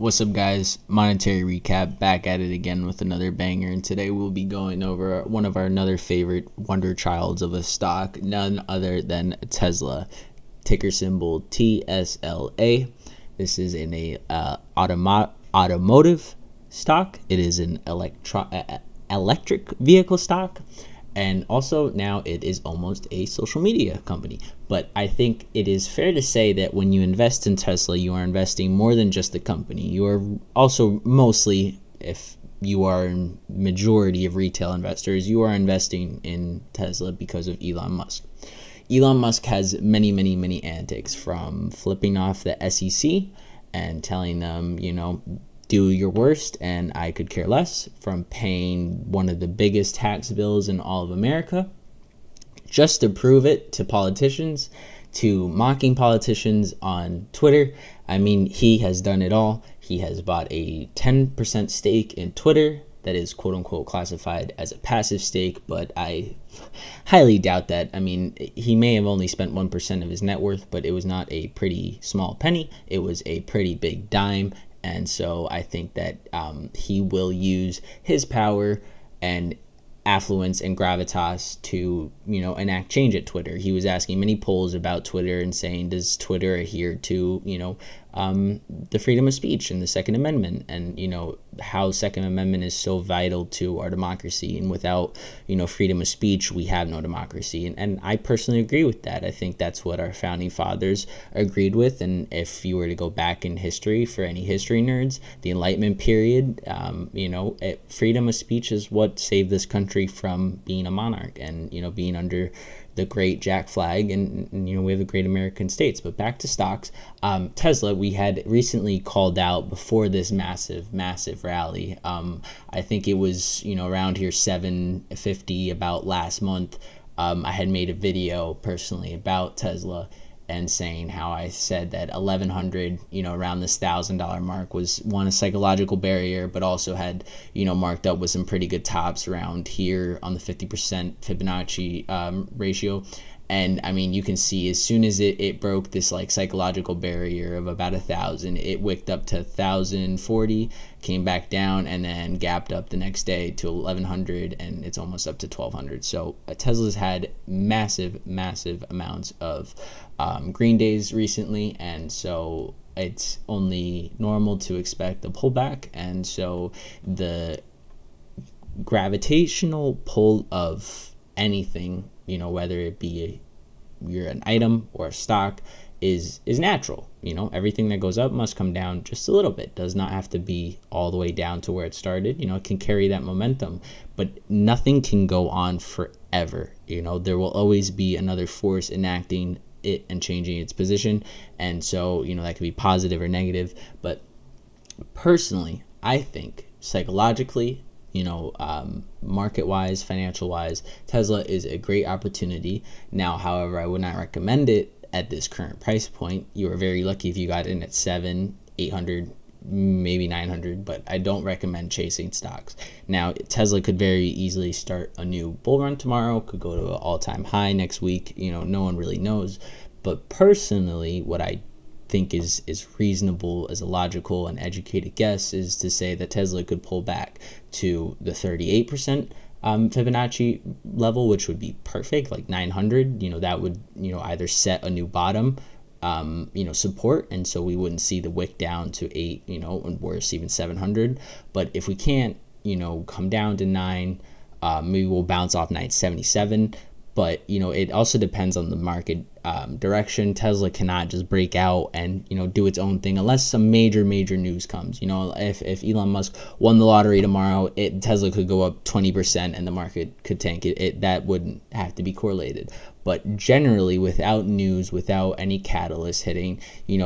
What's up, guys? Monetary recap, back at it again with another banger, and today we'll be going over one of our another favorite wonder childs of a stock, none other than Tesla, ticker symbol TSLA. This is in a automotive stock. It is an electric vehicle stock, and also now it is almost a social media company. But I think it is fair to say that when you invest in Tesla, you are investing more than just the company. You are also mostly, if you are a majority of retail investors, you are investing in Tesla because of Elon Musk. Elon Musk has many antics, from flipping off the SEC and telling them, do your worst and I could care less, from paying one of the biggest tax bills in all of America just to prove it to politicians, to mocking politicians on Twitter. I mean, he has done it all. He has bought a 10% stake in Twitter that is quote unquote classified as a passive stake, but I highly doubt that. I mean, he may have only spent 1% of his net worth, but it was not a pretty small penny. It was a pretty big dime. And so I think that he will use his power and affluence and gravitas to, enact change at Twitter. He was asking many polls about Twitter and saying, does Twitter adhere to, the freedom of speech and the Second Amendment, and, how Second Amendment is so vital to our democracy. And without, freedom of speech, we have no democracy. And I personally agree with that. I think that's what our founding fathers agreed with. And if you were to go back in history, for any history nerds, the Enlightenment period, freedom of speech is what saved this country from being a monarch and, being under the great Jack Flag, and we have the great American states. But back to stocks. Tesla, we had recently called out before this massive rally. I think it was around here 750 about last month. I had made a video personally about Tesla and saying how I said that 1100, around this $1,000 mark was a psychological barrier, but also had, marked up with some pretty good tops around here on the 50% Fibonacci ratio. And I mean, you can see as soon as it broke this psychological barrier of about 1,000, it wicked up to 1,040, came back down, and then gapped up the next day to 1,100, and it's almost up to 1,200. So Tesla's had massive amounts of green days recently, and so it's only normal to expect a pullback. And so the gravitational pull of anything, whether it be you're an item or a stock, is natural. Everything that goes up must come down just a little bit. Does not have to be all the way down to where it started. It can carry that momentum, but nothing can go on forever. There will always be another force enacting it and changing its position. And so, that could be positive or negative. But personally, I think psychologically, market-wise, financial-wise, Tesla is a great opportunity. Now, however, I would not recommend it at this current price point. You are very lucky if you got in at 700, 800, maybe 900, but I don't recommend chasing stocks. Now, Tesla could very easily start a new bull run tomorrow, could go to an all-time high next week. No one really knows. But personally, what I think is reasonable as a logical and educated guess is to say that Tesla could pull back to the 38% Fibonacci level, which would be perfect, like 900. That would either set a new bottom support, and so we wouldn't see the wick down to 8, and worse, even 700. But if we can't come down to 9, maybe we'll bounce off 977. But it also depends on the market direction. Tesla cannot just break out and do its own thing unless some major news comes. If Elon Musk won the lottery tomorrow, Tesla could go up 20% and the market could tank it. That wouldn't have to be correlated. But generally, without news, without any catalyst hitting,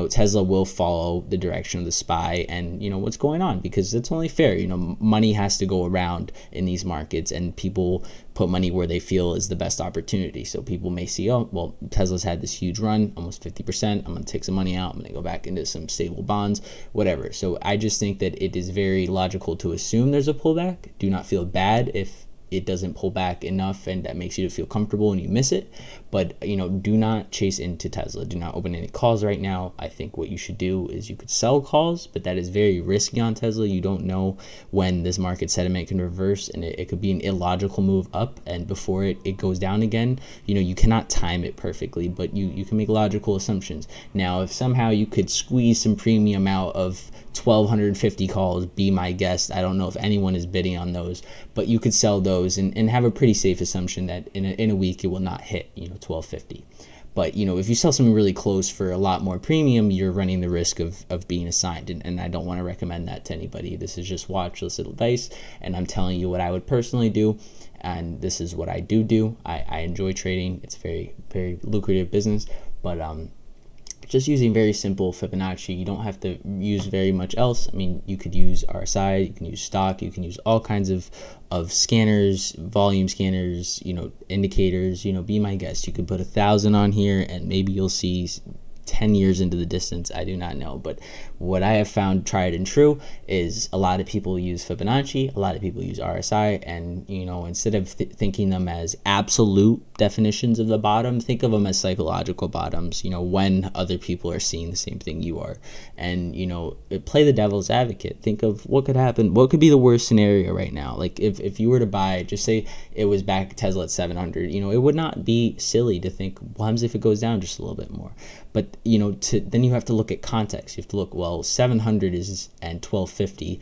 Tesla will follow the direction of the SPY and what's going on, because it's only fair. Money has to go around in these markets, and people put money where they feel is the best opportunity. So people may see, oh, well, Tesla's had this huge run, almost 50%. I'm going to take some money out. I'm going to go back into some stable bonds, whatever. So I just think that it is very logical to assume there's a pullback. Do not feel bad if it doesn't pull back enough and that makes you feel comfortable and you miss it. But do not chase into Tesla. Do not open any calls right now. I think what you should do is you could sell calls, but that is very risky on Tesla. You don't know when this market sentiment can reverse, and it could be an illogical move up, and before it goes down again. You cannot time it perfectly, but you can make logical assumptions. Now, if somehow you could squeeze some premium out of 1,250 calls, be my guest. I don't know if anyone is bidding on those, but you could sell those and have a pretty safe assumption that in a week it will not hit 1,250. But if you sell something really close for a lot more premium, you're running the risk of being assigned, and I don't want to recommend that to anybody. This is just watch list advice, and I'm telling you what I would personally do, and this is what I do. I enjoy trading. It's very, very lucrative business, but just using very simple Fibonacci. You don't have to use very much else. I mean, you could use RSI, you can use stock, you can use all kinds of scanners, volume scanners, indicators. Be my guest. You could put 1,000 on here and maybe you'll see 10 years into the distance. I do not know, but what I have found tried and true is a lot of people use Fibonacci, a lot of people use RSI, and instead of thinking them as absolute definitions of the bottom, think of them as psychological bottoms, when other people are seeing the same thing you are. And play the devil's advocate. Think of what could happen, what could be the worst scenario right now. Like if you were to buy, just say it was back Tesla at 700, it would not be silly to think, what happens if it goes down just a little bit more? But then you have to look at context. You have to look, well, 700 and 1250,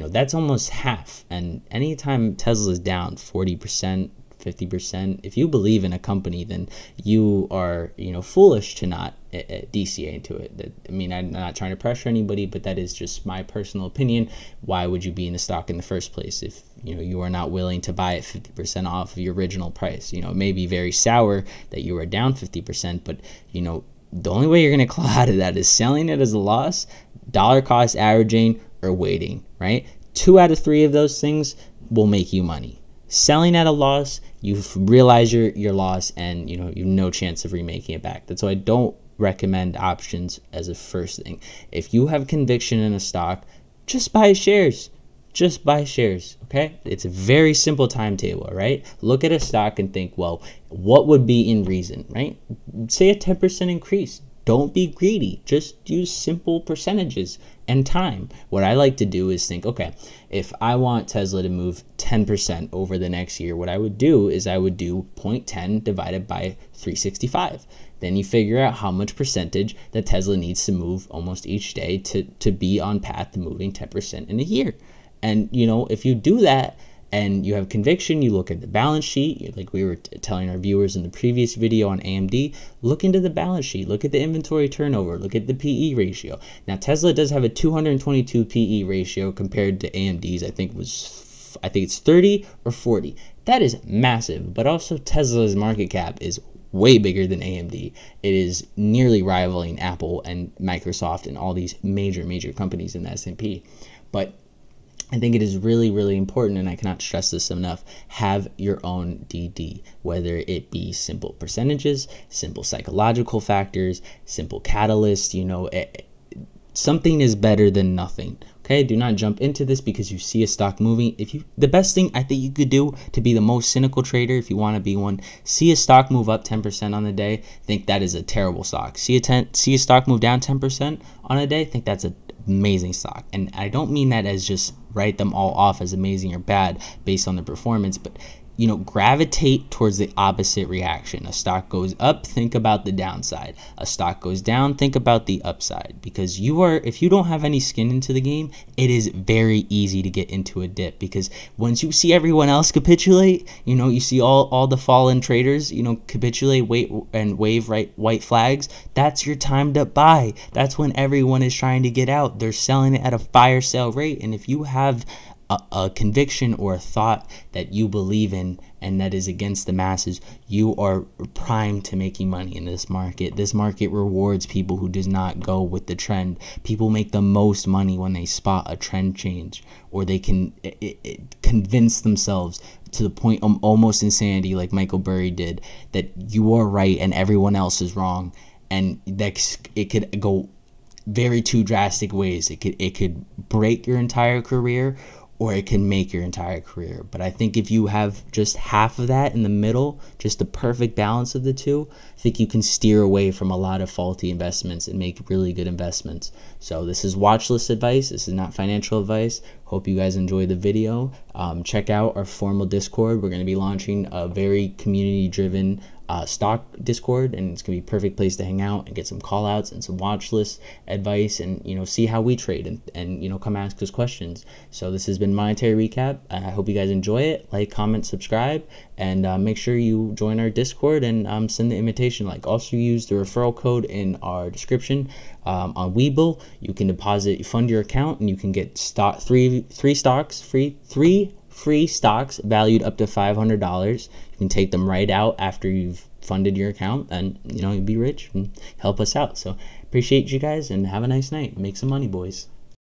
that's almost half. And anytime Tesla is down 40%, 50%, if you believe in a company, then you are foolish to not DCA into it. I mean, I'm not trying to pressure anybody, but that is just my personal opinion. Why would you be in the stock in the first place if you are not willing to buy it 50% off of your original price? It may be very sour that you are down 50%, but the only way you're going to claw out of that is selling it as a loss, dollar cost averaging, or waiting, right? 2 out of 3 of those things will make you money. Selling at a loss, you've realized your loss, and you have no chance of remaking it back. That's why I don't recommend options as a first thing. If you have conviction in a stock, just buy shares. Just buy shares, okay? It's a very simple timetable, right? Look at a stock and think, well, what would be in reason, right? Say a 10% increase. Don't be greedy. Just use simple percentages and time. What I like to do is think, okay, if I want Tesla to move 10% over the next year, what I would do is I would do 0.10 divided by 365. Then you figure out how much percentage that Tesla needs to move almost each day to be on path to moving 10% in a year. And, if you do that and you have conviction, you look at the balance sheet, like we were telling our viewers in the previous video on AMD, look into the balance sheet, look at the inventory turnover, look at the PE ratio. Now, Tesla does have a 222 PE ratio compared to AMD's, I think it's 30 or 40. That is massive, but also Tesla's market cap is way bigger than AMD. It is nearly rivaling Apple and Microsoft and all these major companies in the S&P. But I think it is really, really important, and I cannot stress this enough, have your own DD, whether it be simple percentages, simple psychological factors, simple catalysts. Something is better than nothing. Okay, do not jump into this because you see a stock moving. The best thing I think you could do to be the most cynical trader, if you want to be one, see a stock move up 10% on the day, think that is a terrible stock. See a stock move down 10% on a day, think that's an amazing stock. And I don't mean that as just write them all off as amazing or bad based on the performance, but gravitate towards the opposite reaction. A stock goes up, think about the downside. A stock goes down, think about the upside. Because if you don't have any skin into the game, it is very easy to get into a dip. Because once you see everyone else capitulate, you see all the fallen traders, capitulate, wait, and wave white flags. That's your time to buy. That's when everyone is trying to get out. They're selling it at a fire sale rate. And if you have a conviction or a thought that you believe in and that is against the masses, you are primed to making money in this market. This market rewards people who does not go with the trend. People make the most money when they spot a trend change, or they can convince themselves to the point of almost insanity, like Michael Burry did, that you are right and everyone else is wrong. And it could go very two drastic ways. It could break your entire career, or it can make your entire career. But I think if you have just half of that in the middle, just the perfect balance of the two, I think you can steer away from a lot of faulty investments and make really good investments. So this is watch list advice. This is not financial advice. Hope you guys enjoyed the video. Check out our formal Discord. We're going to be launching a very community-driven stock Discord, and it's gonna be a perfect place to hang out and get some call outs and some watch list advice, and see how we trade, and come ask us questions. So this has been Monetary Recap. I hope you guys enjoy it. Like, comment, subscribe, and make sure you join our Discord and send the invitation link. Also use the referral code in our description. On Webull, you can fund your account, and you can get three free stocks valued up to $500. You can take them right out after you've funded your account, and you'll be rich and help us out. So appreciate you guys, and have a nice night. Make some money, boys.